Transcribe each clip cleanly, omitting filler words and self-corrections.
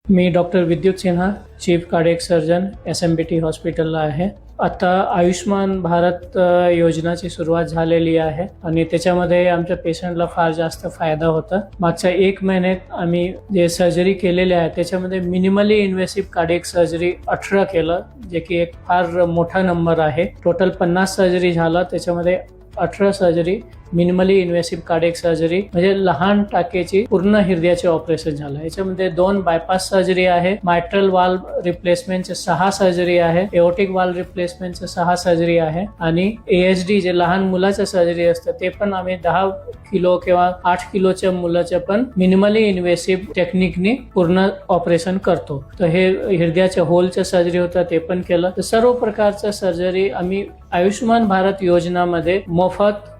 मी doctor विद्युत Sinha, chief cardiac surgeon SMBT हॉस्पिटलला आहे. आता आयुष्मान भारत योजनाची सुरुवात झालेली आहे आणि त्याच्यामध्ये आमच्या पेशंटला फार जास्त फायदा होता. मागच्या 1 महिन्यात आम्ही जे सर्जरी केलेले आहे त्याच्यामध्ये मिनिमली इन्व्हेसिव्ह कार्डियक सर्जरी 18 केलं, जे की एक फार मोठा नंबर आहे. टोटल 50 सर्जरी झाला, त्याच्यामध्ये 18 surgery minimally invasive cardiac surgery म्हणजे लहान टाकेची पूर्ण हृदयाचे ऑपरेशन झालं. याच्यामध्ये 2 बायपास सर्जरी आहे, मायट्रल वाल्व रिप्लेसमेंटचे 6 सर्जरी आहे, एओर्टिक वाल्व रिप्लेसमेंटचे 6 सर्जरी आहे आणि ASD जे लहान मुलाचं सर्जरी असतं ते पण आम्ही 10 किलो किंवा 8 किलोच्या मुलाच्या पण मिनिमली इन्व्हेसिव्ह टेक्निकनी पूर्ण ऑपरेशन करतो. तर हे हृदयाच्या होलचं सर्जरी होतं ते पण केलं. तर सर्व प्रकारचं सर्जरी आम्ही आयुष्मान भारत योजनामध्ये मोफत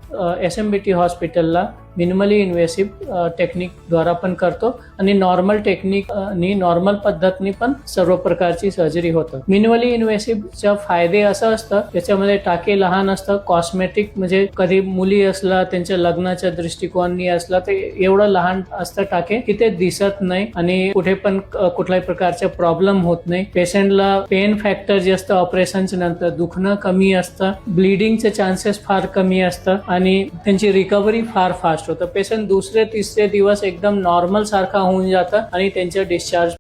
SMBT हॉस्पिटलला मिनिमली इन्व्हेसिव्ह टेक्निक द्वारा पण करतो आणि नॉर्मल टेक्निकनी नॉर्मल पद्धतीने पण सर्व प्रकारची सर्जरी होतं. मिनिमली इन्व्हेसिव्हचा फायदे असं असतं, त्याच्यामध्ये टाके लहान असतं, कॉस्मेटिक म्हणजे कधी मुली असला त्यांच्या लग्नाच्या दृष्टिकोनाने असला तर एवढं लहान असतं टाके की ते दिसत नाही आणि कुठे पण कुठल्याही प्रकारचा प्रॉब्लेम होत नाही. पेशंटला पेन फॅक्टर जे असतं ऑपरेशनच्या नंतर दुखणं कमी असतं, ब्लिडिंगचे चान्सेस फार कमी असतं आणि त्यांची रिकव्हरी फार फास्ट होतं. पेशंट दुसरे तिसरे दिवस एकदम नॉर्मल सारखा होऊन जातं आणि त्यांचं डिस्चार्ज